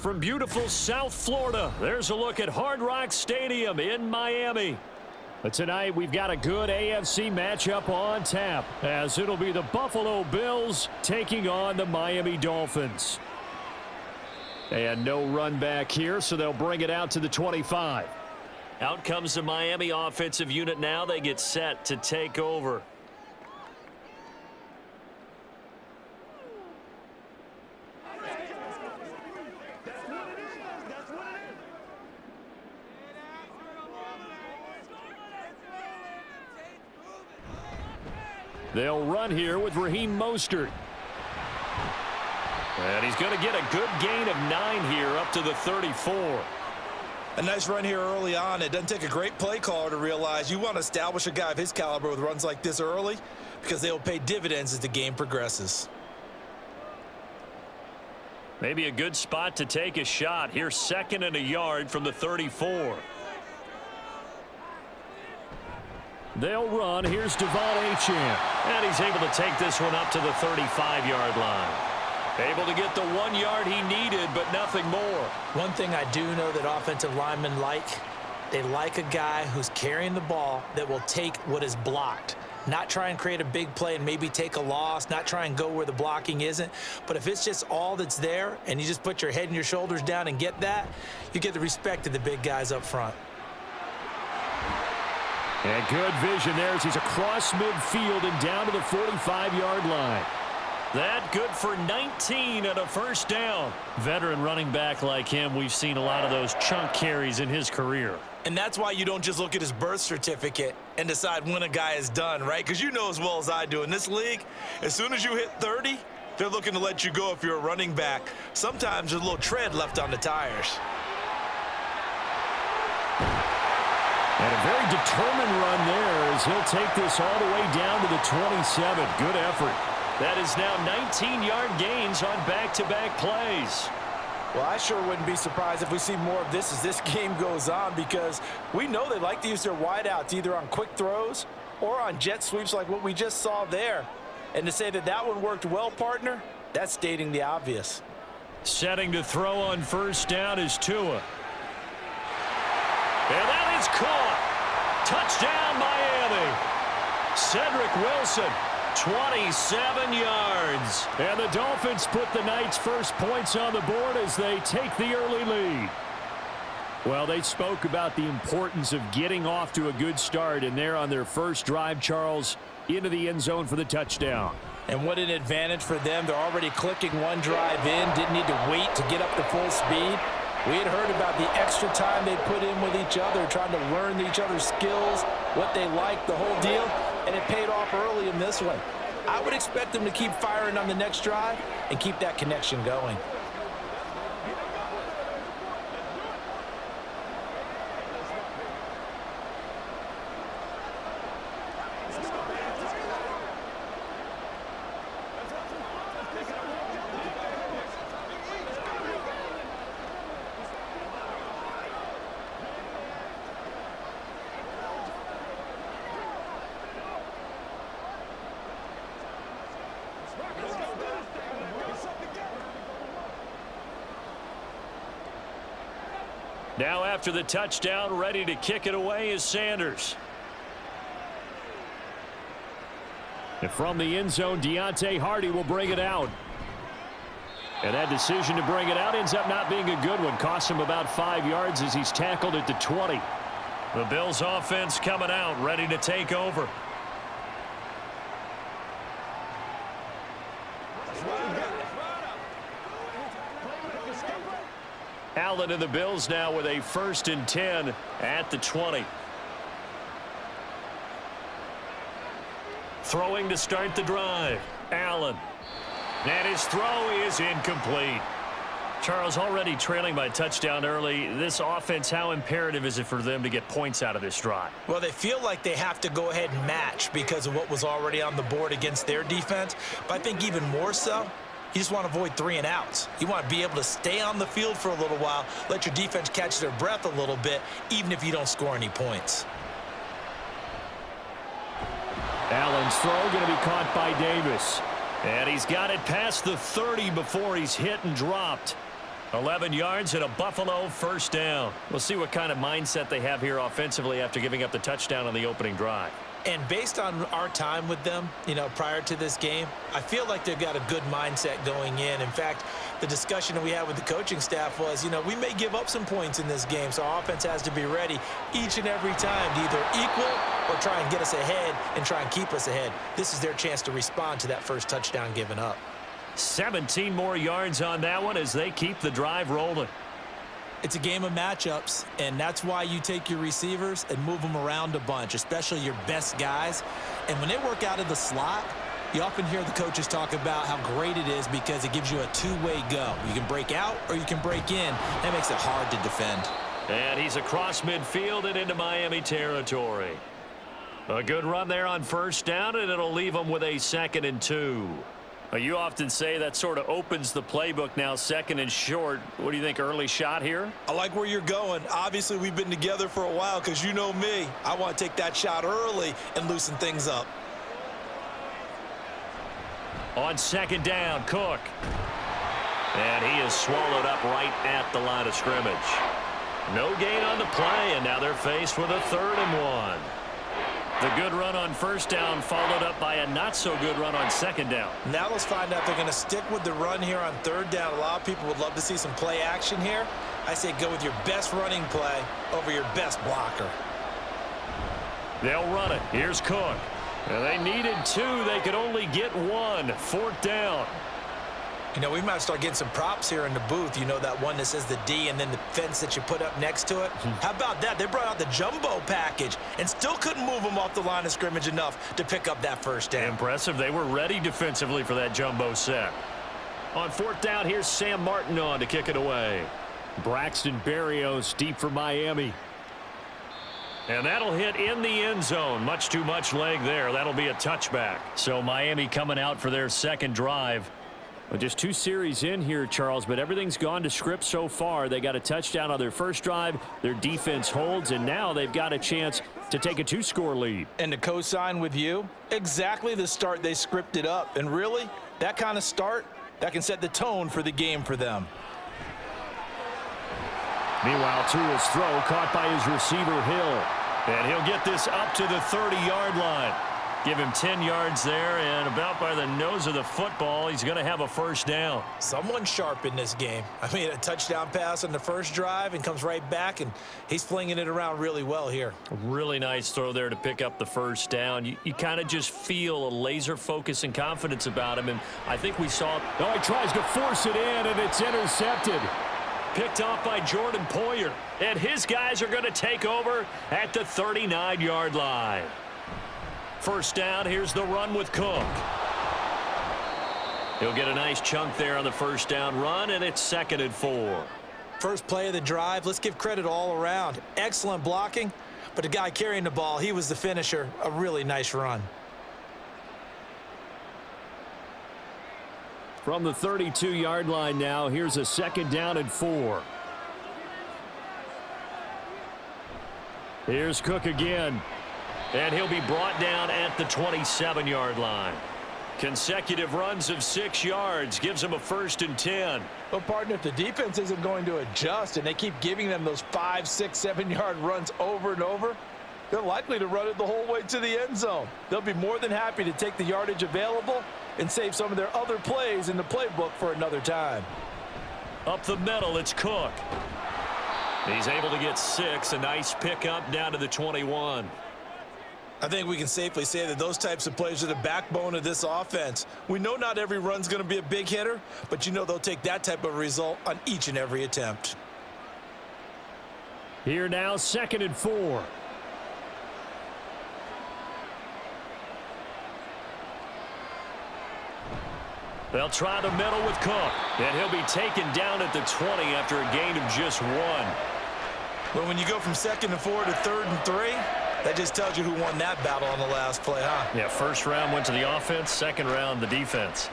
From beautiful South Florida, there's a look at Hard Rock Stadium in Miami. But tonight, we've got a good AFC matchup on tap, as it'll be the Buffalo Bills taking on the Miami Dolphins. And no run back here, so they'll bring it out to the 25. Out comes the Miami offensive unit now. They get set to take over. They'll run here with Raheem Mostert. And he's going to get a good gain of 9 here up to the 34. A nice run here early on. It doesn't take a great play caller to realize you want to establish a guy of his caliber with runs like this early, because they will pay dividends as the game progresses. Maybe a good spot to take a shot. Here's 2nd and a yard from the 34. They'll run. Here's Devon Achane. And he's able to take this one up to the 35-yard line. Able to get the 1 yard he needed, but nothing more. One thing I do know that offensive linemen like, they like a guy who's carrying the ball that will take what is blocked. Not try and create a big play and maybe take a loss, not try and go where the blocking isn't. But if it's just all that's there and you just put your head and your shoulders down and get that, you get the respect of the big guys up front. And good vision there as he's across midfield and down to the 45-yard line. That good for 19 and a first down. Veteran running back like him, we've seen a lot of those chunk carries in his career. And that's why you don't just look at his birth certificate and decide when a guy is done, right? Because you know as well as I do, in this league, as soon as you hit 30, they're looking to let you go if you're a running back. Sometimes there's a little tread left on the tires. And a very determined run there as he'll take this all the way down to the 27. Good effort. That is now 19-yard gains on back-to-back plays. Well, I sure wouldn't be surprised if we see more of this as this game goes on, because we know they like to use their wideouts either on quick throws or on jet sweeps like what we just saw there. And to say that that one worked well, partner, that's stating the obvious. Setting to throw on first down is Tua. And that is caught. Touchdown, Miami. Cedric Wilson, 27 yards. And the Dolphins put the night's first points on the board as they take the early lead. Well, they spoke about the importance of getting off to a good start, and they're on their first drive, Charles, into the end zone for the touchdown. And what an advantage for them. They're already clicking one drive in, didn't need to wait to get up to full speed. We had heard about the extra time they put in with each other, trying to learn each other's skills, what they like, the whole deal, and it paid off early in this one. I would expect them to keep firing on the next drive and keep that connection going. Now after the touchdown, ready to kick it away is Sanders. And from the end zone, Deontay Hardy will bring it out. And that decision to bring it out ends up not being a good one. Costs him about 5 yards as he's tackled at the 20. The Bills offense coming out, ready to take over. Allen and the Bills now with a 1st and 10 at the 20. Throwing to start the drive. Allen. And his throw is incomplete. Charles, already trailing by touchdown early. This offense, how imperative is it for them to get points out of this drive? Well, they feel like they have to go ahead and match because of what was already on the board against their defense. But I think even more so, you just want to avoid 3 and outs. You want to be able to stay on the field for a little while, let your defense catch their breath a little bit, even if you don't score any points. Allen's throw going to be caught by Davis. And he's got it past the 30 before he's hit and dropped. 11 yards and a Buffalo first down. We'll see what kind of mindset they have here offensively after giving up the touchdown on the opening drive. And based on our time with them, prior to this game, I feel like they've got a good mindset going in. In fact, the discussion that we had with the coaching staff was, we may give up some points in this game, so our offense has to be ready each and every time to either equal or try and get us ahead and try and keep us ahead. This is their chance to respond to that first touchdown given up. 17 more yards on that one as they keep the drive rolling. It's a game of matchups, and that's why you take your receivers and move them around a bunch, especially your best guys. And when they work out of the slot, you often hear the coaches talk about how great it is because it gives you a two-way go. You can break out or you can break in. That makes it hard to defend. And he's across midfield and into Miami territory. A good run there on first down, and it'll leave them with a 2nd and 2. You often say that sort of opens the playbook now, 2nd and short. What do you think, early shot here? I like where you're going. Obviously, we've been together for a while because you know me. I want to take that shot early and loosen things up. On 2nd down, Cook. And he is swallowed up right at the line of scrimmage. No gain on the play, and now they're faced with a 3rd and 1. The good run on first down followed up by a not-so-good run on 2nd down. Now let's find out if they're going to stick with the run here on 3rd down. A lot of people would love to see some play action here. I say go with your best running play over your best blocker. They'll run it. Here's Cook. And they needed 2. They could only get 1. 4th down. We might start getting some props here in the booth. That one that says the D and then the fence that you put up next to it. How about that? They brought out the jumbo package and still couldn't move them off the line of scrimmage enough to pick up that first down. Impressive. They were ready defensively for that jumbo set. On 4th down, here's Sam Martin on to kick it away. Braxton Berrios deep for Miami. And that'll hit in the end zone. Much too much leg there. That'll be a touchback. So Miami coming out for their 2nd drive. Well, just 2 series in here, Charles, but everything's gone to script so far. They got a touchdown on their first drive. Their defense holds, and now they've got a chance to take a 2-score lead. And to co-sign with you, exactly the start they scripted up. And really, that kind of start, that can set the tone for the game for them. Meanwhile, Tua's throw caught by his receiver, Hill. And he'll get this up to the 30-yard line. Give him 10 yards there, and about by the nose of the football, he's going to have a first down. Someone sharp in this game. I mean, a touchdown pass on the first drive and comes right back, and he's flinging it around really well here. A really nice throw there to pick up the first down. You kind of just feel a laser focus and confidence about him, and I think we saw it. Oh, he tries to force it in, and it's intercepted. Picked off by Jordan Poyer, and his guys are going to take over at the 39-yard line. First down, here's the run with Cook. He'll get a nice chunk there on the first down run, and it's 2nd and 4. First play of the drive, let's give credit all around. Excellent blocking, but the guy carrying the ball, he was the finisher. A really nice run. From the 32-yard line now, here's a 2nd down and 4. Here's Cook again. And he'll be brought down at the 27-yard line. Consecutive runs of 6 yards gives him a 1st and 10. Well, partner, if the defense isn't going to adjust and they keep giving them those 5, 6, 7-yard runs over and over, they're likely to run it the whole way to the end zone. They'll be more than happy to take the yardage available and save some of their other plays in the playbook for another time. Up the middle, it's Cook. He's able to get 6. A nice pickup down to the 21. I think we can safely say that those types of plays are the backbone of this offense. We know not every run's going to be a big hitter, but they'll take that type of result on each and every attempt. Here now, 2nd and 4. They'll try the middle with Cook, and he'll be taken down at the 20 after a gain of just 1. But when you go from 2nd and 4 to 3rd and 3, that just tells you who won that battle on the last play, huh? Yeah, first round went to the offense, second round the defense.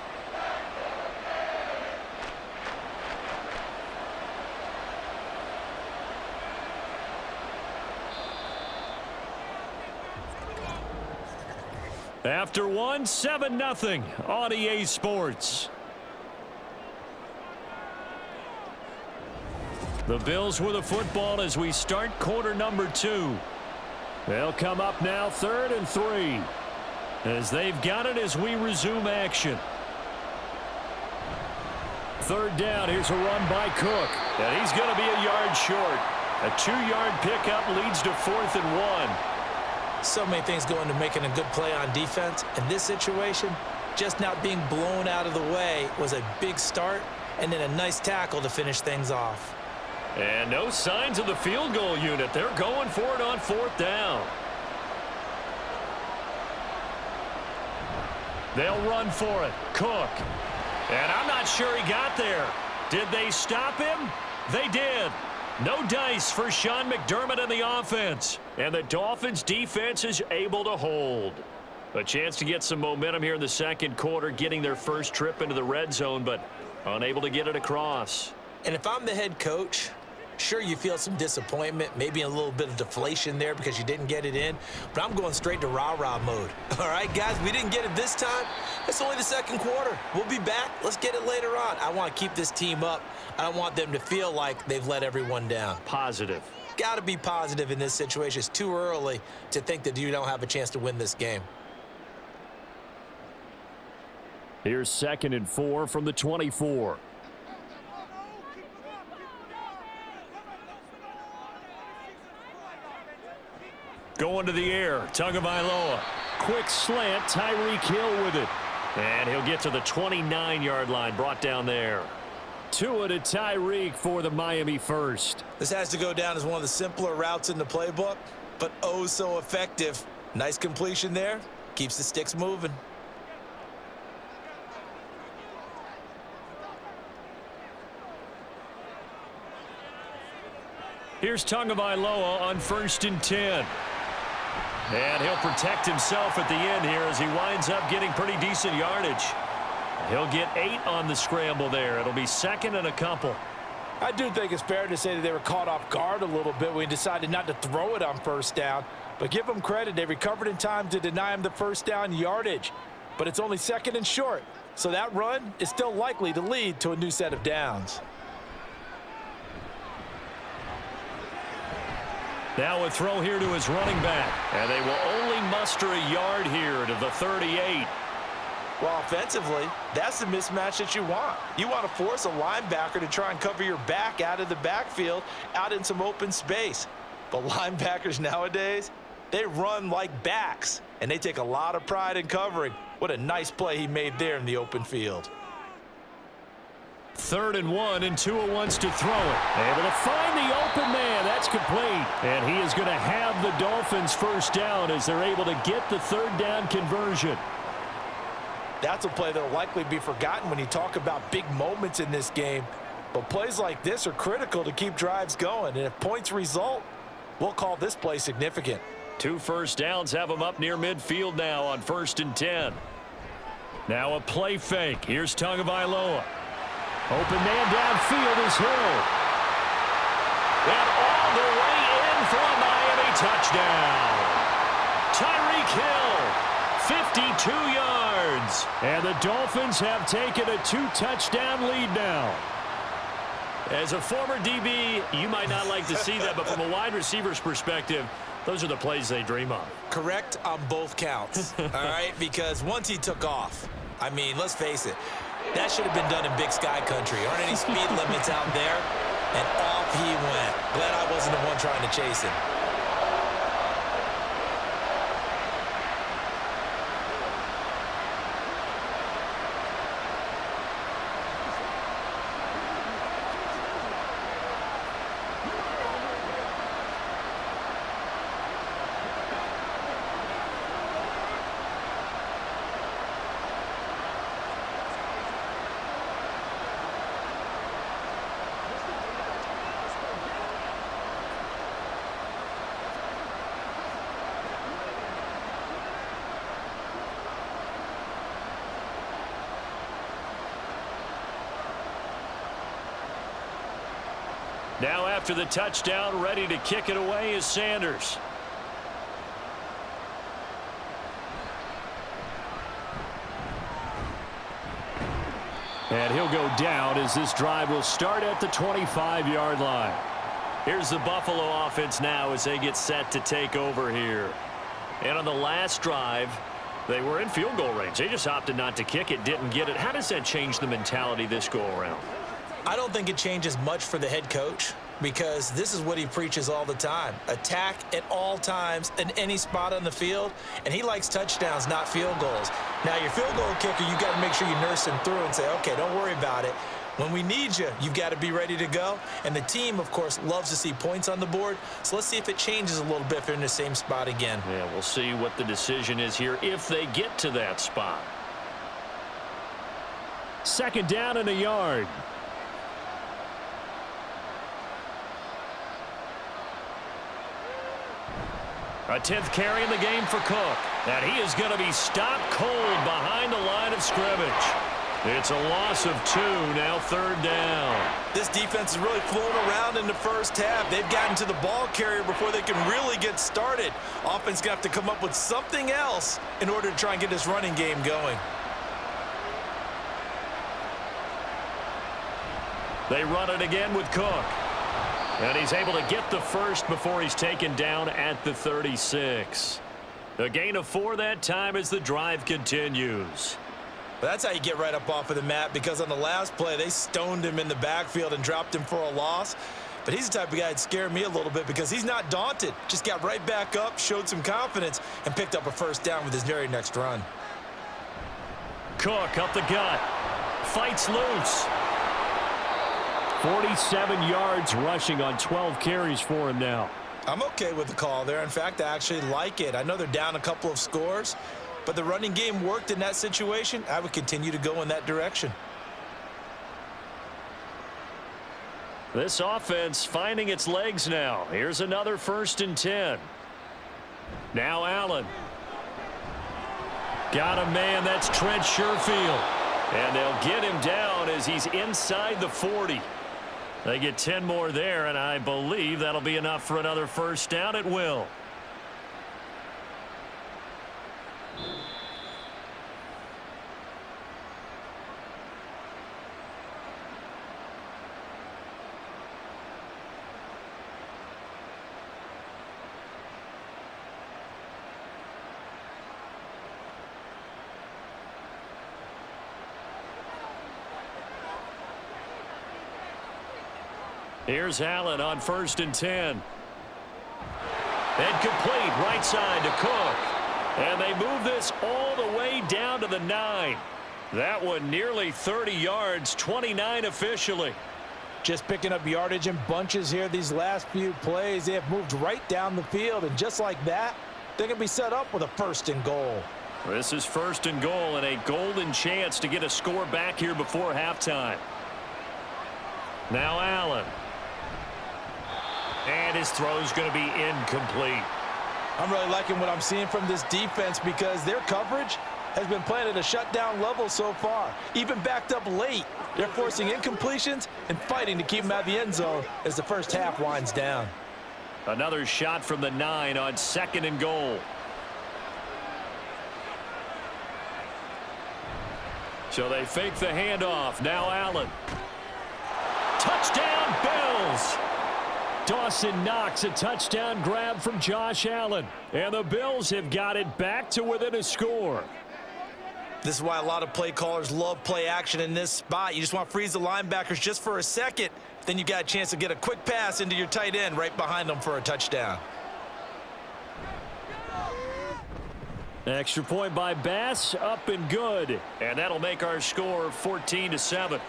After 1, 7-0 on EA Sports. The Bills with a football as we start quarter number 2. They'll come up now 3rd and 3. As they've got it as we resume action. 3rd down. Here's a run by Cook. And he's going to be a yard short. A 2-yard pickup leads to 4th and 1. So many things go into making a good play on defense. In this situation, just not being blown out of the way was a big start, and then a nice tackle to finish things off. And no signs of the field goal unit. They're going for it on 4th down. They'll run for it. Cook. And I'm not sure he got there. Did they stop him? They did. No dice for Sean McDermott in the offense. And the Dolphins defense is able to hold. A chance to get some momentum here in the 2nd quarter, getting their first trip into the red zone, but unable to get it across. And if I'm the head coach, sure, you feel some disappointment, maybe a little bit of deflation there because you didn't get it in, but I'm going straight to rah-rah mode. All right, guys, we didn't get it this time. It's only the 2nd quarter. We'll be back. Let's get it later on. I want to keep this team up. I don't want them to feel like they've let everyone down. Positive. Got to be positive in this situation. It's too early to think that you don't have a chance to win this game. Here's 2nd and 4 from the 24. Going to the air, Tagovailoa. Quick slant, Tyreek Hill with it. And he'll get to the 29-yard line, brought down there. Tua to Tyreek for the Miami first. This has to go down as one of the simpler routes in the playbook, but oh so effective. Nice completion there. Keeps the sticks moving. Here's Tagovailoa on 1st and 10. And he'll protect himself at the end here as he winds up getting pretty decent yardage. He'll get 8 on the scramble there. It'll be 2nd and a couple. I do think it's fair to say that they were caught off guard a little bit when he decided not to throw it on 1st down. But give them credit. They recovered in time to deny him the 1st down yardage. But it's only 2nd and short. So that run is still likely to lead to a new set of downs. Now a throw here to his running back. And they will only muster a yard here to the 38. Well, offensively, that's the mismatch that you want. You want to force a linebacker to try and cover your back out of the backfield, out in some open space. But linebackers nowadays, they run like backs, and they take a lot of pride in covering. What a nice play he made there in the open field. 3rd and 1, and Tua wants to throw it. Able to find the open man. That's complete. And he is going to have the Dolphins 1st down as they're able to get the 3rd down conversion. That's a play that will likely be forgotten when you talk about big moments in this game. But plays like this are critical to keep drives going. And if points result, we'll call this play significant. 2 first downs have them up near midfield now on 1st and 10. Now a play fake. Here's Tagovailoa. Open man downfield is Hill. And all the way in for a Miami touchdown. Tyreek Hill, 52 yards. And the Dolphins have taken a 2-touchdown lead now. As a former DB, you might not like to see that, but from a wide receiver's perspective, those are the plays they dream of. Correct on both counts, all right? Because once he took off, I mean, let's face it, that should have been done in Big Sky Country. Aren't any speed limits out there? And off he went. Glad I wasn't the one trying to chase him. Now after the touchdown, ready to kick it away is Sanders. And he'll go down as this drive will start at the 25-yard line. Here's the Buffalo offense now as they get set to take over here. And on the last drive, they were in field goal range. They just opted not to kick it, didn't get it. How does that change the mentality this go-around? I don't think it changes much for the head coach because this is what he preaches all the time. Attack at all times in any spot on the field, and he likes touchdowns, not field goals. Now, your field goal kicker, you got to make sure you nurse him through and say, okay, don't worry about it. When we need you, you've got to be ready to go. And the team, of course, loves to see points on the board. So let's see if it changes a little bit if they're in the same spot again. Yeah, we'll see what the decision is here if they get to that spot. Second down and a yard. A 10th carry in the game for Cook. And he is going to be stopped cold behind the line of scrimmage. It's a loss of 2, now third down. This defense is really flown around in the first half. They've gotten to the ball carrier before they can really get started. Offense going to have to come up with something else in order to try and get this running game going. They run it again with Cook. And he's able to get the first before he's taken down at the 36. A gain of 4 that time as the drive continues. But that's how you get right up off of the mat, because on the last play, they stoned him in the backfield and dropped him for a loss. But he's the type of guy that scared me a little bit because he's not daunted. Just got right back up, showed some confidence, and picked up a first down with his very next run. Cook up the gut. Fights loose. 47 yards rushing on 12 carries for him now. I'm okay with the call there. In fact, I actually like it. I know they're down a couple of scores, but the running game worked in that situation. I would continue to go in that direction. This offense finding its legs now. Here's another 1st and 10. Now Allen. Got a man, that's Trent Sherfield. And they'll get him down as he's inside the 40. They get 10 more there, and I believe that'll be enough for another first down at will. Here's Allen on 1st and 10. And complete right side to Cook. And they move this all the way down to the 9. That one nearly 30 yards, 29 officially. Just picking up yardage in bunches here these last few plays. They have moved right down the field, and just like that, they're going to be set up with a 1st and goal. This is 1st and goal and a golden chance to get a score back here before halftime. Now Allen. And his throw's going to be incomplete. I'm really liking what I'm seeing from this defense because their coverage has been playing at a shutdown level so far. Even backed up late, they're forcing incompletions and fighting to keep them out of the end zone as the first half winds down. Another shot from the 9 on 2nd and goal. So they fake the handoff. Now Allen. Touchdown, Bills! Dawson Knox, a touchdown grab from Josh Allen. And the Bills have got it back to within a score. This is why a lot of play callers love play action in this spot. You just want to freeze the linebackers just for a second. Then you got a chance to get a quick pass into your tight end right behind them for a touchdown. Extra point by Bass, up and good. And that'll make our score 14-7.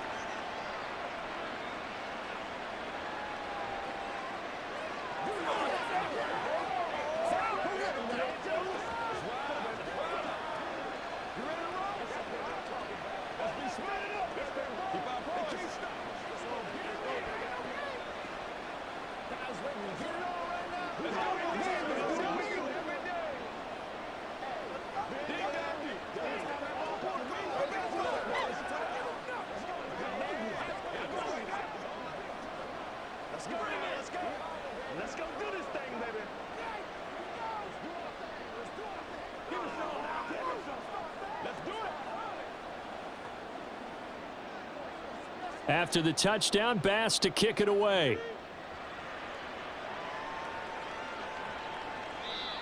After the touchdown, Bass to kick it away.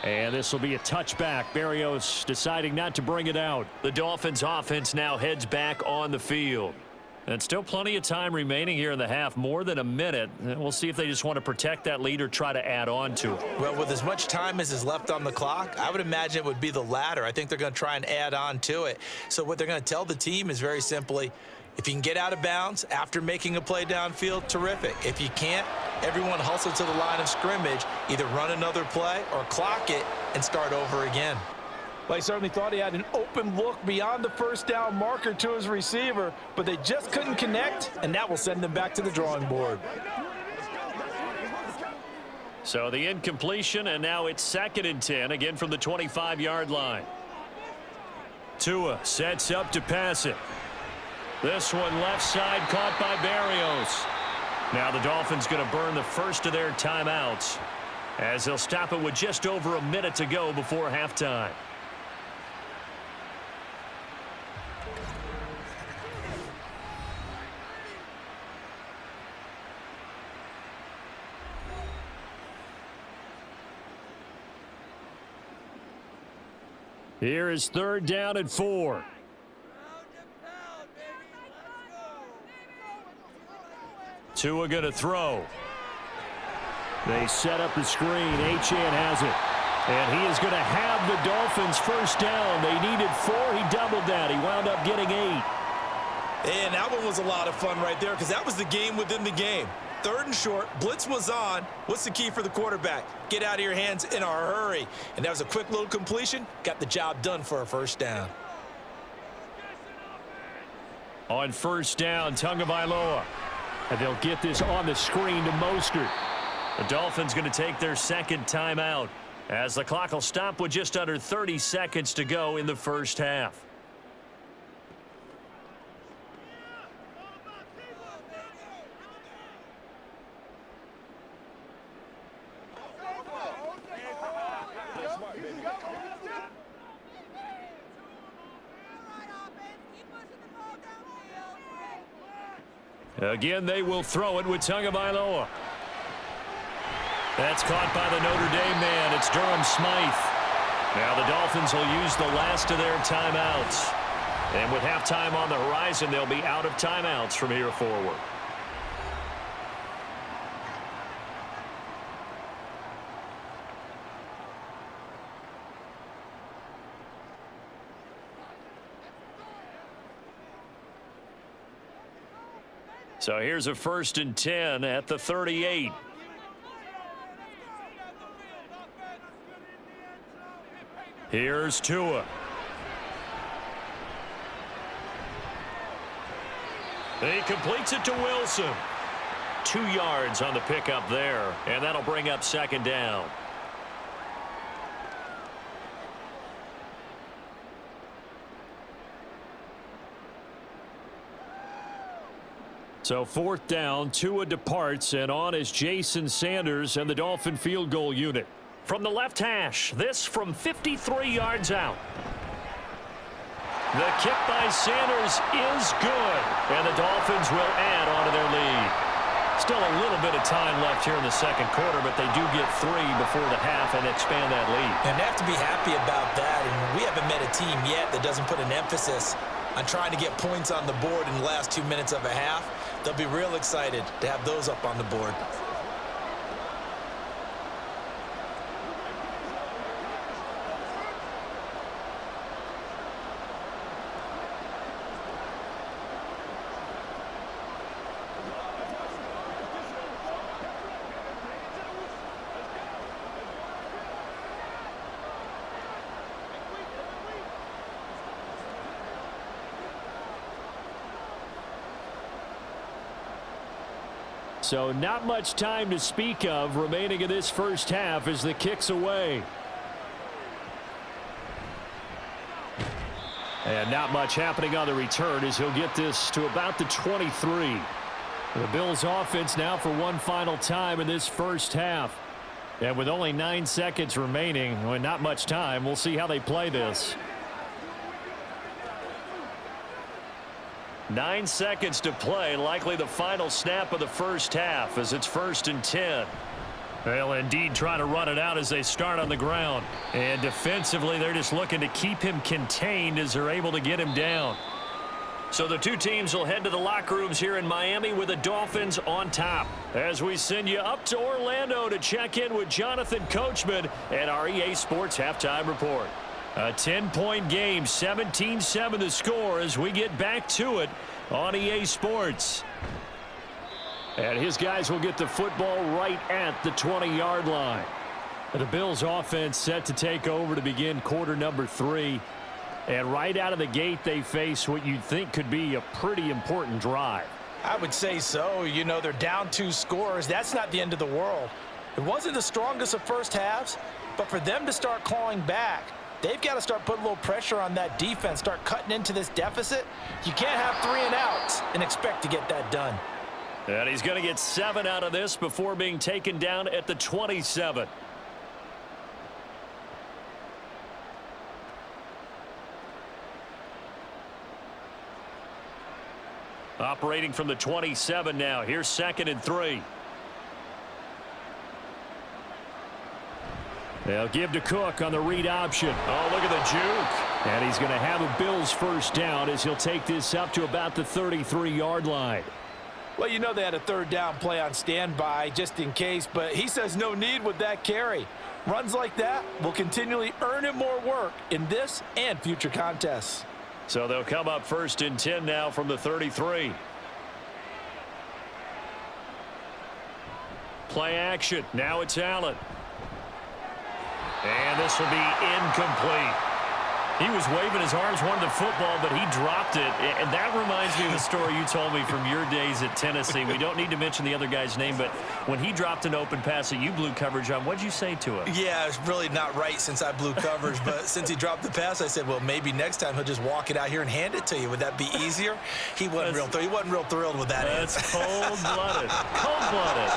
And this will be a touchback. Berrios deciding not to bring it out. The Dolphins offense now heads back on the field. And still plenty of time remaining here in the half, more than a minute. We'll see if they just want to protect that lead or try to add on to it. Well, with as much time as is left on the clock, I would imagine it would be the latter. I think they're going to try and add on to it. So what they're going to tell the team is very simply, if you can get out of bounds after making a play downfield, terrific. If you can't, everyone hustle to the line of scrimmage, either run another play or clock it and start over again. Well, he certainly thought he had an open look beyond the first down marker to his receiver, but they just couldn't connect, and that will send them back to the drawing board. So the incompletion, and now it's 2nd and 10, again from the 25-yard line. Tua sets up to pass it. This one left side caught by Berrios. Now the Dolphins going to burn the first of their timeouts as they'll stop it with just over a minute to go before halftime. Here is 3rd down and 4. Tua going to throw. They set up the screen. Achane has it. And he is going to have the Dolphins first down. They needed 4. He doubled that. He wound up getting 8. And that one was a lot of fun right there because that was the game within the game. 3rd and short, blitz was on. What's the key for the quarterback? Get out of your hands in a hurry. And that was a quick little completion. Got the job done for a first down. On first down, Tagovailoa. And they'll get this on the screen to Mostert. The Dolphins going to take their 2nd timeout as the clock will stop with just under 30 seconds to go in the first half. Again, they will throw it with Tagovailoa. That's caught by the Notre Dame man. It's Durham Smythe. Now the Dolphins will use the last of their timeouts. And with halftime on the horizon, they'll be out of timeouts from here forward. So here's a 1st and 10 at the 38. Here's Tua. He completes it to Wilson. 2 yards on the pickup there, and that'll bring up 2nd down. So 4th down, Tua departs, and on is Jason Sanders and the Dolphin field goal unit. From the left hash, this from 53 yards out. The kick by Sanders is good, and the Dolphins will add on to their lead. Still a little bit of time left here in the 2nd quarter, but they do get 3 before the half and expand that lead. And they have to be happy about that, and we haven't met a team yet that doesn't put an emphasis on trying to get points on the board in the last 2 minutes of a half. They'll be real excited to have those up on the board. So not much time to speak of remaining in this first half as the kick's away. And not much happening on the return as he'll get this to about the 23. The Bills offense now for one final time in this first half. And with only 9 seconds remaining, well, not much time, we'll see how they play this. 9 seconds to play, likely the final snap of the first half as it's 1st and 10. They'll indeed try to run it out as they start on the ground. And defensively, they're just looking to keep him contained as they're able to get him down. So the two teams will head to the locker rooms here in Miami with the Dolphins on top. As we send you up to Orlando to check in with Jonathan Coachman and our EA Sports Halftime Report. A 10-point game, 17-7 the score as we get back to it on EA Sports. And his guys will get the football right at the 20-yard line. The Bills offense set to take over to begin quarter number 3. And right out of the gate, they face what you'd think could be a pretty important drive. I would say so. You know, they're down 2 scores. That's not the end of the world. It wasn't the strongest of first halves, but for them to start clawing back, they've got to start putting a little pressure on that defense, start cutting into this deficit. You can't have 3 and outs and expect to get that done. And he's going to get 7 out of this before being taken down at the 27. Operating from the 27 now. Here's 2nd and 3. They'll give to Cook on the read option. Oh, look at the juke. And he's going to have a Bills first down as he'll take this up to about the 33-yard line. Well, you know they had a 3rd down play on standby just in case, but he says no need with that carry. Runs like that will continually earn him more work in this and future contests. So they'll come up 1st and 10 now from the 33. Play action. Now it's Allen. And this will be incomplete. He was waving his arms, wanted the football, but he dropped it. And that reminds me of the story you told me from your days at Tennessee. We don't need to mention the other guy's name, but when he dropped an open pass that you blew coverage on, what'd you say to him? Yeah, it's really not right since I blew coverage, but since he dropped the pass, I said, well, maybe next time he'll just walk it out here and hand it to you. Would that be easier? He wasn't real thrilled with that. That's cold-blooded. Cold-blooded.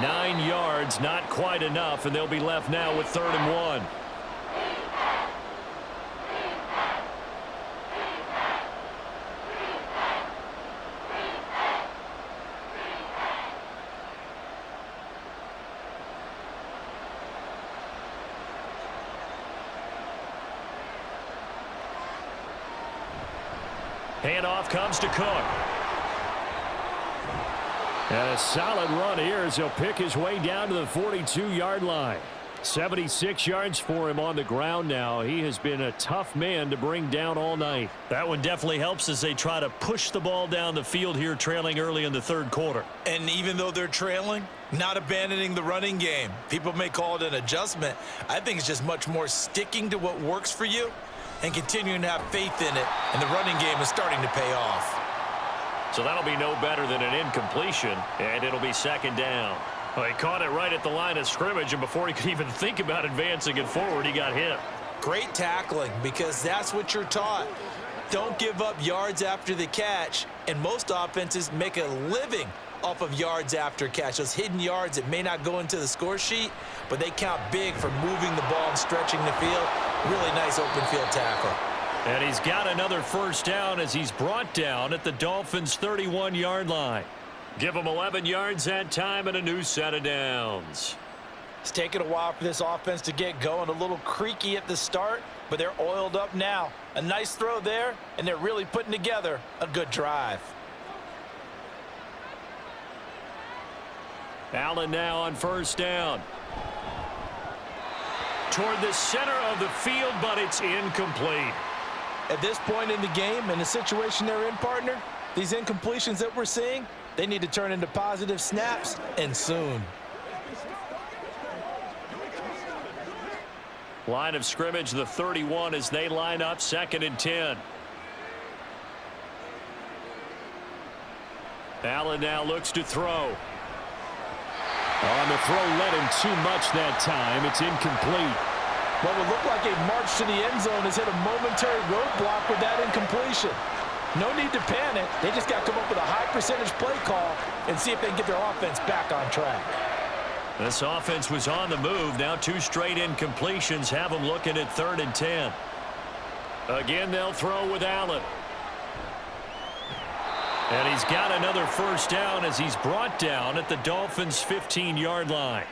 9 yards, not quite enough, and they'll be left now with 3rd and 1. Handoff comes to Cook. And a solid run here as he'll pick his way down to the 42-yard line. 76 yards for him on the ground now. He has been a tough man to bring down all night. That one definitely helps as they try to push the ball down the field here, trailing early in the 3rd quarter. And even though they're trailing, not abandoning the running game. People may call it an adjustment. I think it's just much more sticking to what works for you and continuing to have faith in it, and the running game is starting to pay off. So that'll be no better than an incompletion, and it'll be 2nd down. Well, he caught it right at the line of scrimmage, and before he could even think about advancing it forward, he got hit. Great tackling, because that's what you're taught. Don't give up yards after the catch, and most offenses make a living off of yards after catch. Those hidden yards that may not go into the score sheet, but they count big for moving the ball and stretching the field. Really nice open field tackle. And he's got another first down as he's brought down at the Dolphins' 31-yard line. Give him 11 yards that time and a new set of downs. It's taken a while for this offense to get going. A little creaky at the start, but they're oiled up now. A nice throw there, and they're really putting together a good drive. Allen now on first down. Toward the center of the field, but it's incomplete. At this point in the game, in the situation they're in, partner, these incompletions that we're seeing, they need to turn into positive snaps, and soon. Line of scrimmage, the 31, as they line up 2nd and 10. Allen now looks to throw. On the throw, led him too much that time. It's incomplete. What would look like a march to the end zone has hit a momentary roadblock with that incompletion. No need to panic. They just got to come up with a high percentage play call and see if they can get their offense back on track. This offense was on the move. Now 2 straight incompletions have them looking at 3rd and 10. Again, they'll throw with Allen. And he's got another first down as he's brought down at the Dolphins' 15-yard line.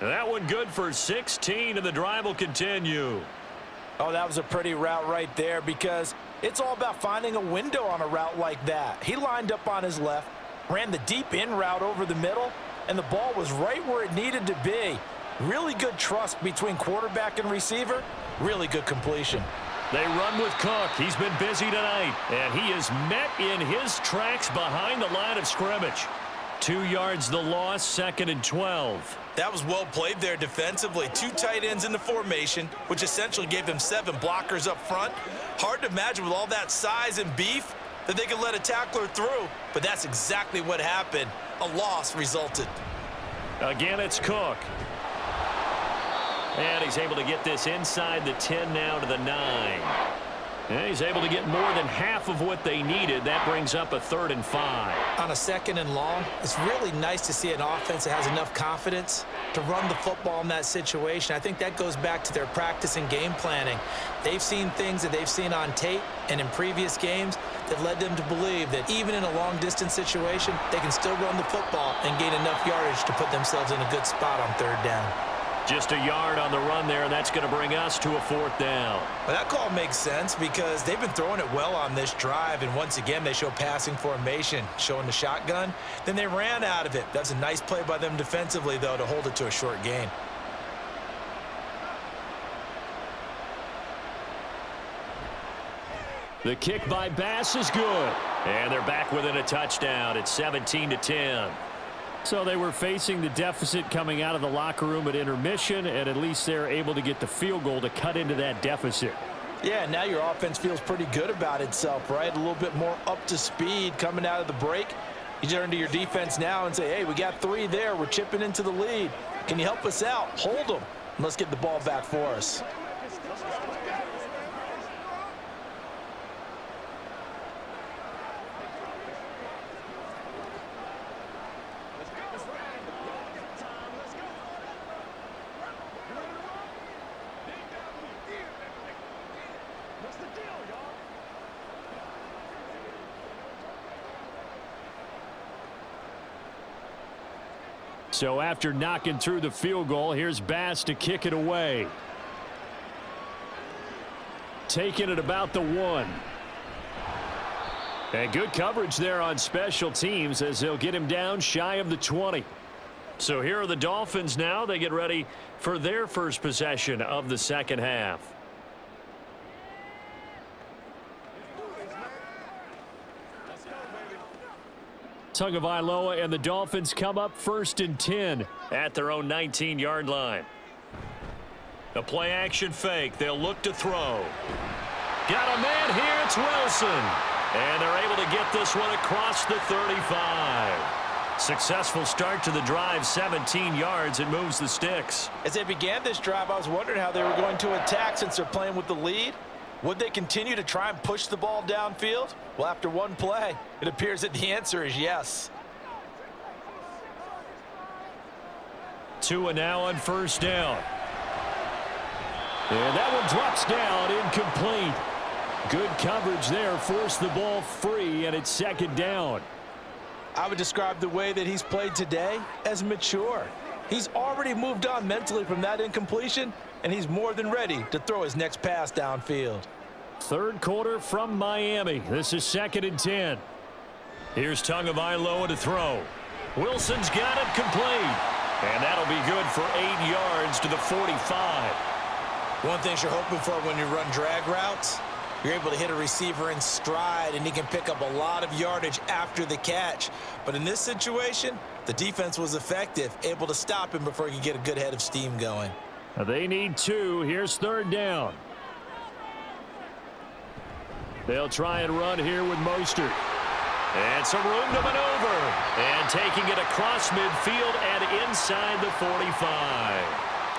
That one good for 16, and the drive will continue. Oh, that was a pretty route right there because it's all about finding a window on a route like that. He lined up on his left, ran the deep in route over the middle, and the ball was right where it needed to be. Really good trust between quarterback and receiver. Really good completion. They run with Cook. He's been busy tonight, and he is met in his tracks behind the line of scrimmage. 2 yards the loss, 2nd and 12. That was well played there defensively. 2 tight ends in the formation, which essentially gave them 7 blockers up front. Hard to imagine with all that size and beef that they could let a tackler through, but that's exactly what happened. A loss resulted. Again, it's Cook. And he's able to get this inside the 10 now to the 9. And he's able to get more than half of what they needed. That brings up a 3rd and 5. On a 2nd and long, it's really nice to see an offense that has enough confidence to run the football in that situation. I think that goes back to their practice and game planning. They've seen things that they've seen on tape and in previous games that led them to believe that even in a long-distance situation, they can still run the football and gain enough yardage to put themselves in a good spot on 3rd down. Just a yard on the run there, and that's going to bring us to a 4th down. Well, that call makes sense because they've been throwing it well on this drive, and once again, they show passing formation, showing the shotgun. Then they ran out of it. That's a nice play by them defensively, though, to hold it to a short gain. The kick by Bass is good, and they're back within a touchdown. It's 17-10. So they were facing the deficit coming out of the locker room at intermission, and at least they're able to get the field goal to cut into that deficit. Yeah, now your offense feels pretty good about itself, right? A little bit more up to speed coming out of the break. You turn to your defense now and say, hey, we got 3 there. We're chipping into the lead. Can you help us out? Hold them. And let's get the ball back for us. So after knocking through the field goal, here's Bass to kick it away. Taking it about the 1. And good coverage there on special teams as they'll get him down shy of the 20. So here are the Dolphins now. They get ready for their first possession of the 2nd half. Tagovailoa and the Dolphins come up 1st and 10 at their own 19-yard line. A play action fake. They'll look to throw. Got a man here. It's Wilson. And they're able to get this one across the 35. Successful start to the drive, 17 yards. It moves the sticks. As they began this drive, I was wondering how they were going to attack since they're playing with the lead. Would they continue to try and push the ball downfield? Well, after one play, it appears that the answer is yes. 2 now on 1st down. And that one drops down, incomplete. Good coverage there, forced the ball free, and it's 2nd down. I would describe the way that he's played today as mature. He's already moved on mentally from that incompletion, and he's more than ready to throw his next pass downfield. 3rd quarter from Miami. This is 2nd and 10. Here's Tagovailoa to throw. Wilson's got it complete. And that'll be good for 8 yards to the 45. One thing you're hoping for when you run drag routes, you're able to hit a receiver in stride, and he can pick up a lot of yardage after the catch. But in this situation, the defense was effective, able to stop him before he could get a good head of steam going. They need 2. Here's 3rd down. They'll try and run here with Mostert. And some room to maneuver. And taking it across midfield and inside the 45.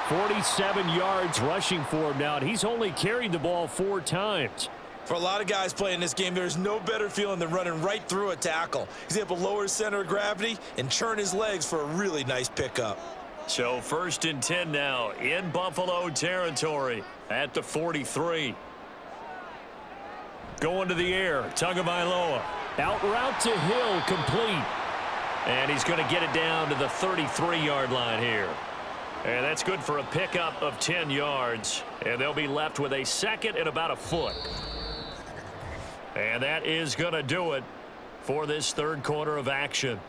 47 yards rushing for him now, and he's only carried the ball 4 times. For a lot of guys playing this game, there's no better feeling than running right through a tackle. He's able to lower his center of gravity and churn his legs for a really nice pickup. So 1st and 10 now in Buffalo territory at the 43. Going to the air, Tagovailoa. Out route to Hill, complete. And he's going to get it down to the 33-yard line here. And that's good for a pickup of 10 yards. And they'll be left with a second and about a foot. And that is going to do it for this third quarter of action.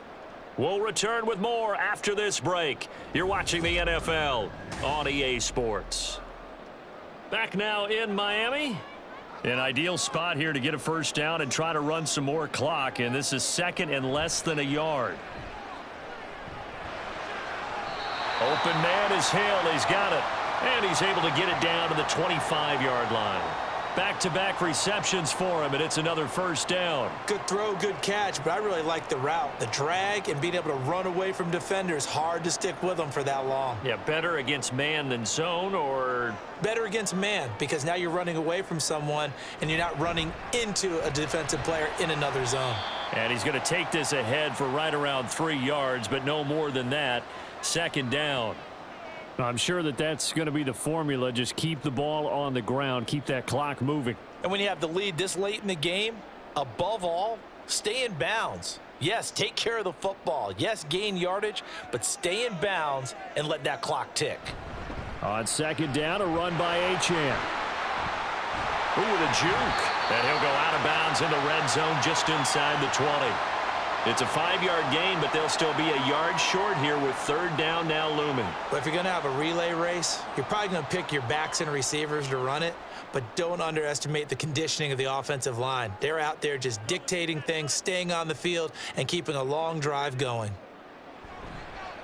We'll return with more after this break. You're watching the NFL on EA Sports. Back now in Miami. An ideal spot here to get a first down and try to run some more clock. And this is second and less than a yard. Open man is Hill. He's got it. And he's able to get it down to the 25-yard line. Back-to-back receptions for him, and it's another first down. Good throw, good catch, but I really like the route. The drag and being able to run away from defenders, hard to stick with them for that long. Yeah, better against man than zone, or? Better against man, because now you're running away from someone, and you're not running into a defensive player in another zone. And he's going to take this ahead for right around 3 yards, but no more than that. Second down. I'm sure that that's going to be the formula. Just keep the ball on the ground. Keep that clock moving. And when you have the lead this late in the game, above all, stay in bounds. Yes, take care of the football. Yes, gain yardage, but stay in bounds and let that clock tick. On second down, a run by Achane. Ooh, the juke. And he'll go out of bounds in the red zone just inside the 20. It's a 5-yard gain, but they'll still be a yard short here with third down now looming. But if you're going to have a relay race, you're probably going to pick your backs and receivers to run it, but don't underestimate the conditioning of the offensive line. They're out there just dictating things, staying on the field, and keeping a long drive going.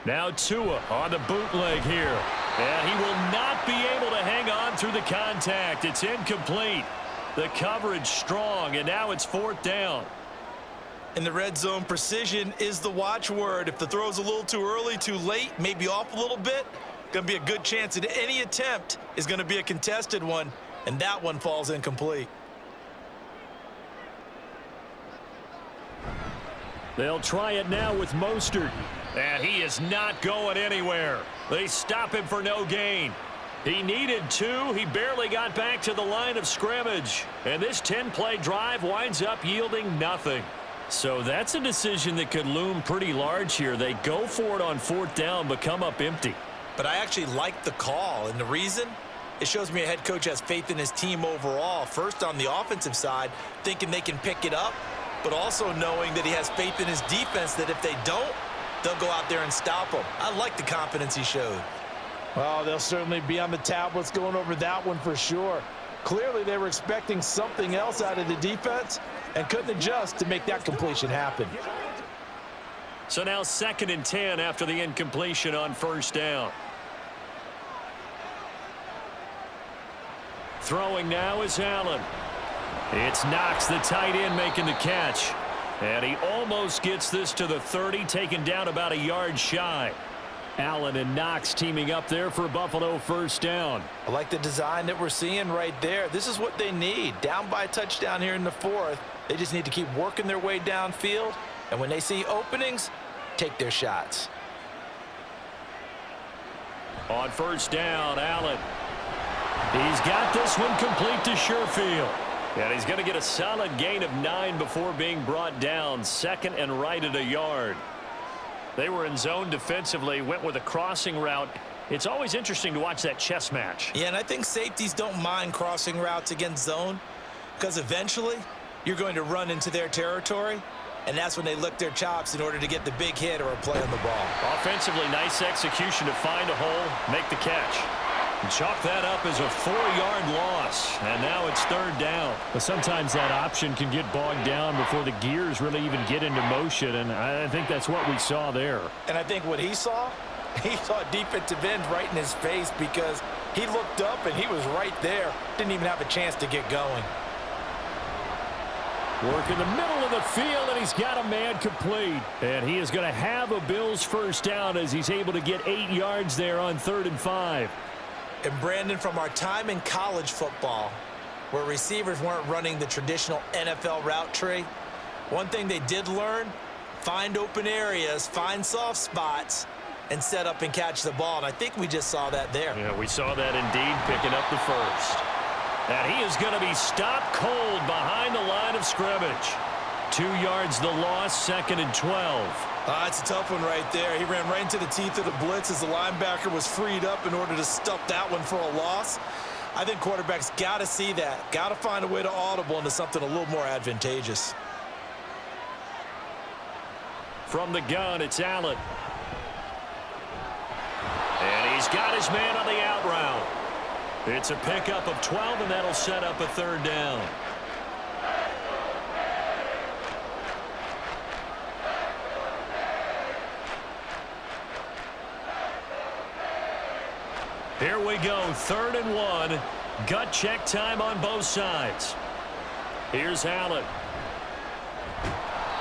Now Tua on the bootleg here. And he will not be able to hang on through the contact. It's incomplete. The coverage strong, and now it's fourth down. In the red zone, precision is the watchword. If the throw's a little too early, too late, maybe off a little bit, going to be a good chance that any attempt is going to be a contested one, and that one falls incomplete. They'll try it now with Mostert. And he is not going anywhere. They stop him for no gain. He needed 2. He barely got back to the line of scrimmage. And this 10-play drive winds up yielding nothing. So that's a decision that could loom pretty large here. They go for it on fourth down, but come up empty. But I actually like the call, and the reason? It shows me a head coach has faith in his team overall. First on the offensive side, thinking they can pick it up, but also knowing that he has faith in his defense that if they don't, they'll go out there and stop them. I like the confidence he showed. Well, they'll certainly be on the tablets going over that one for sure. Clearly, they were expecting something else out of the defense and couldn't adjust to make that completion happen. So now 2nd and 10 after the incompletion on first down. Throwing now is Allen. It's Knox, the tight end, making the catch. And he almost gets this to the 30, taken down about a yard shy. Allen and Knox teaming up there for Buffalo first down. I like the design that we're seeing right there. This is what they need. Down by a touchdown here in the 4th. They just need to keep working their way downfield. And when they see openings, take their shots. On first down, Allen. He's got this one complete to Sherfield. And he's going to get a solid gain of 9 before being brought down. 2nd and right at a yard. They were in zone defensively, went with a crossing route. It's always interesting to watch that chess match. Yeah, and I think safeties don't mind crossing routes against zone because eventually you're going to run into their territory, and that's when they lick their chops in order to get the big hit or a play on the ball. Offensively, nice execution to find a hole, make the catch. And chalk that up as a 4-yard loss. And now it's third down. But sometimes that option can get bogged down before the gears really even get into motion. And I think that's what we saw there. And I think what he saw defensive end right in his face because he looked up and he was right there. Didn't even have a chance to get going. Work in the middle of the field, and he's got a man complete. And he is going to have a Bills first down as he's able to get 8 yards there on 3rd and 5. And Brandon, from our time in college football, where receivers weren't running the traditional NFL route tree, one thing they did learn, find open areas, find soft spots, and set up and catch the ball. And I think we just saw that there. Yeah, we saw that indeed, picking up the first. And he is going to be stopped cold behind the line of scrimmage. 2 yards the loss, 2nd and 12. It's a tough one right there. He ran right into the teeth of the blitz as the linebacker was freed up in order to stuff that one for a loss. I think quarterbacks got to see that. Got to find a way to audible into something a little more advantageous. From the gun, it's Allen. And he's got his man on the out route. It's a pickup of 12, and that'll set up a 3rd down. Here we go, 3rd and 1. Gut check time on both sides. Here's Allen.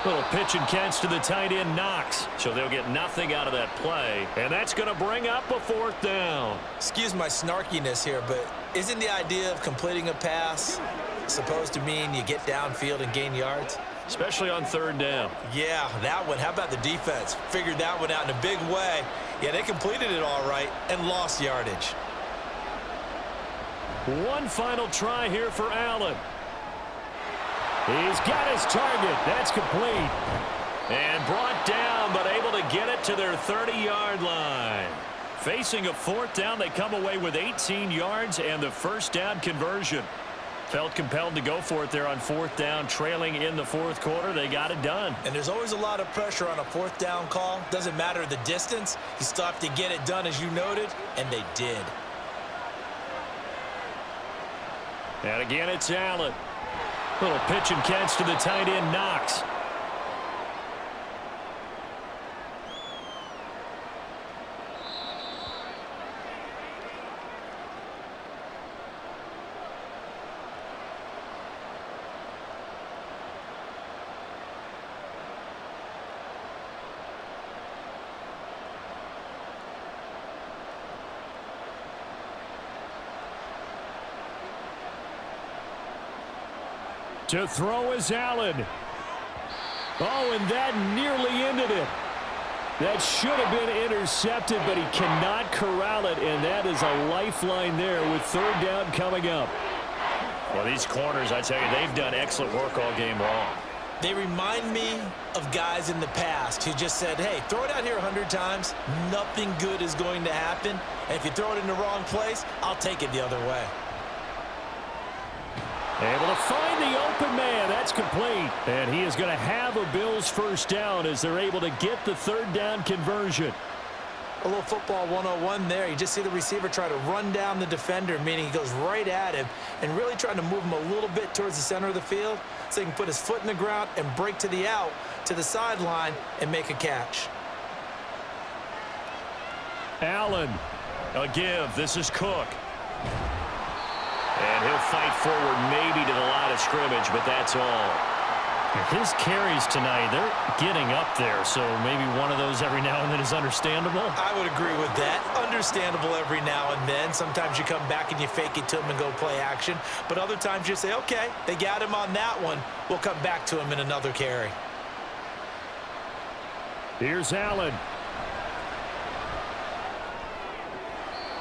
Little pitch and catch to the tight end, Knox. So they'll get nothing out of that play. And that's going to bring up a 4th down. Excuse my snarkiness here, but isn't the idea of completing a pass supposed to mean you get downfield and gain yards? Especially on 3rd down. Yeah, that one. How about the defense? Figured that one out in a big way. Yeah, they completed it all right and lost yardage. One final try here for Allen. He's got his target. That's complete. And brought down, but able to get it to their 30-yard line. Facing a 4th down, they come away with 18 yards and the 1st down conversion. Felt compelled to go for it there on 4th down, trailing in the 4th quarter. They got it done. And there's always a lot of pressure on a 4th down call. Doesn't matter the distance. You still have to get it done, as you noted, and they did. And again, it's Allen. Little pitch and catch to the tight end, Knox. To throw is Allen. Oh, and that nearly ended it. That should have been intercepted, but he cannot corral it, and that is a lifeline there with 3rd down coming up. Well, these corners, I tell you, they've done excellent work all game long. They remind me of guys in the past who just said, hey, throw it out here 100 times. Nothing good is going to happen. And if you throw it in the wrong place, I'll take it the other way. Able to find the open man. That's complete. And he is going to have a Bills 1st down as they're able to get the 3rd down conversion. A little football 101 there. You just see the receiver try to run down the defender, meaning he goes right at him and really trying to move him a little bit towards the center of the field so he can put his foot in the ground and break to the out, to the sideline, and make a catch. Allen, a give. This is Cook. And he'll fight forward maybe to the line of scrimmage, but that's all. His carries tonight, they're getting up there, so maybe one of those every now and then is understandable. I would agree with that. Understandable every now and then. Sometimes you come back and you fake it to him and go play action. But other times you say, okay, they got him on that one. We'll come back to him in another carry. Here's Allen.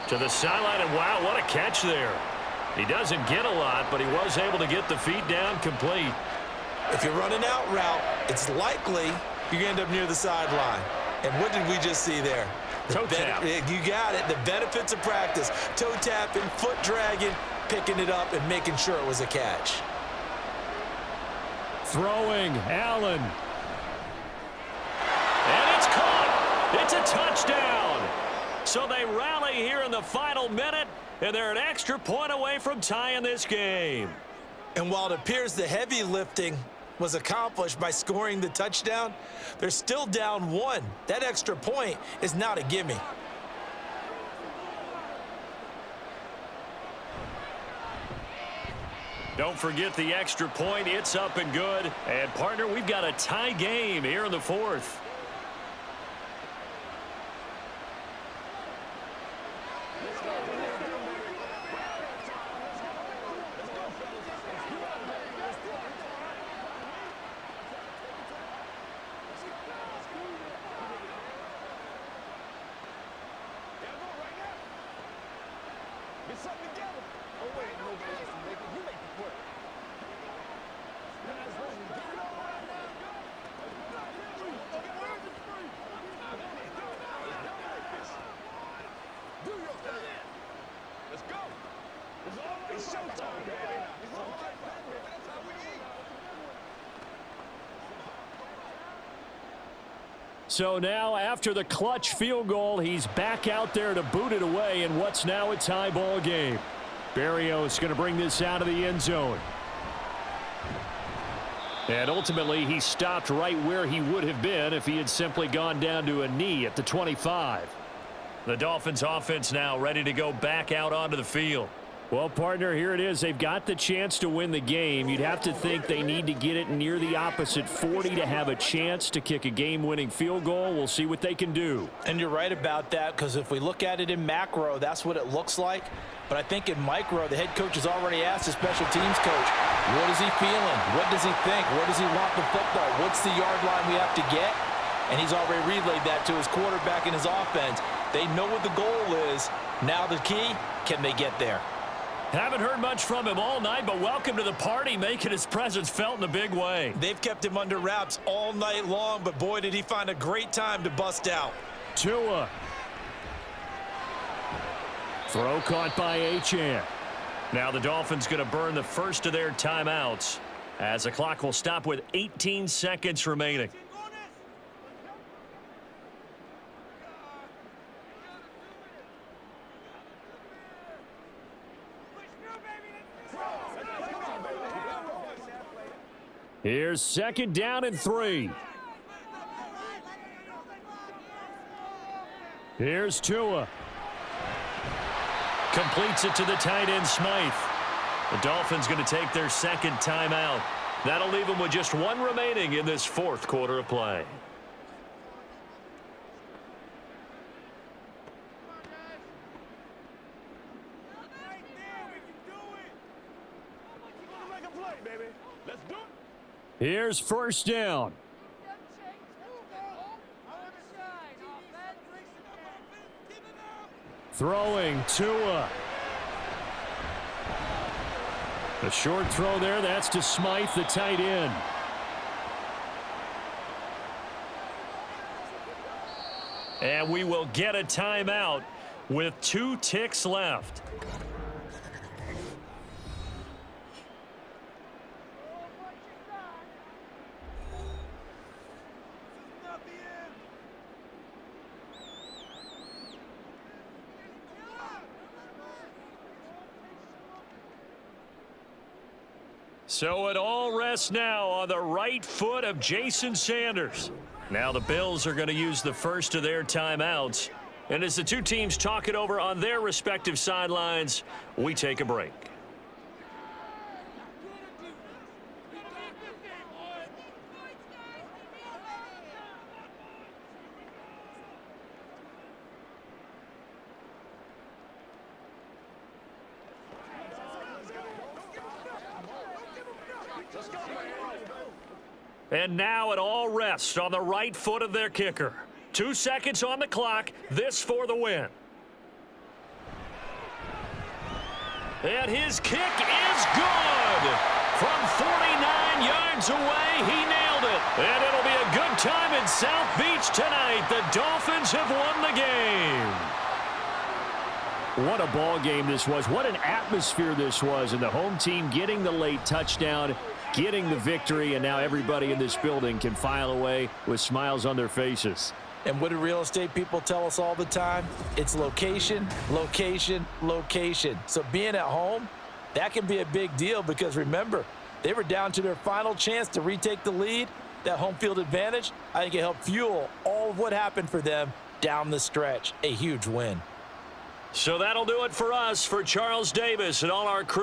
To the sideline, and wow, what a catch there. He doesn't get a lot, but he was able to get the feet down complete. If you're running out route, it's likely you're going to end up near the sideline. And what did we just see there? Toe tap. You got it. The benefits of practice. Toe tapping, foot dragging, picking it up, and making sure it was a catch. Throwing, Allen. And it's caught. It's a touchdown. So they rally here in the final minute, and they're an extra point away from tying this game. And while it appears the heavy lifting was accomplished by scoring the touchdown, they're still down 1. That extra point is not a gimme. Don't forget the extra point. It's up and good. And, partner, we've got a tie game here in the 4th. So now after the clutch field goal, he's back out there to boot it away in what's now a tie ball game. Berrios going to bring this out of the end zone. And ultimately, he stopped right where he would have been if he had simply gone down to a knee at the 25. The Dolphins offense now ready to go back out onto the field. Well, partner, here it is. They've got the chance to win the game. You'd have to think they need to get it near the opposite 40 to have a chance to kick a game-winning field goal. We'll see what they can do. And you're right about that, because if we look at it in macro, that's what it looks like. But I think in micro, the head coach has already asked the special teams coach, what is he feeling? What does he think? Where does he want the football? What's the yard line we have to get? And he's already relayed that to his quarterback and his offense. They know what the goal is. Now the key, can they get there? Haven't heard much from him all night, but welcome to the party, making his presence felt in a big way. They've kept him under wraps all night long, but boy, did he find a great time to bust out. Tua. Throw caught by Achane. Now the Dolphins going to burn the first of their timeouts as the clock will stop with 18 seconds remaining. Here's 2nd down and 3. Here's Tua. Completes it to the tight end, Smythe. The Dolphins going to take their second timeout. That'll leave them with just one remaining in this fourth quarter of play. Here's 1st down. Throwing Tua. A short throw there. That's to Smythe, the tight end. And we will get a timeout with 2 ticks left. So it all rests now on the right foot of Jason Sanders. Now the Bills are going to use the first of their timeouts. And as the two teams talk it over on their respective sidelines, we take a break. And now it all rests on the right foot of their kicker. 2 seconds on the clock. This for the win. And his kick is good. From 49 yards away, he nailed it. And it'll be a good time in South Beach tonight. The Dolphins have won the game. What a ball game this was. What an atmosphere this was. And the home team getting the late touchdown, getting the victory, and now everybody in this building can file away with smiles on their faces. And what do real estate people tell us all the time? It's location, location, location. So being at home, that can be a big deal because remember, they were down to their final chance to retake the lead. That home field advantage, I think it helped fuel all of what happened for them down the stretch. A huge win. So that'll do it for us. For Charles Davis and all our crew.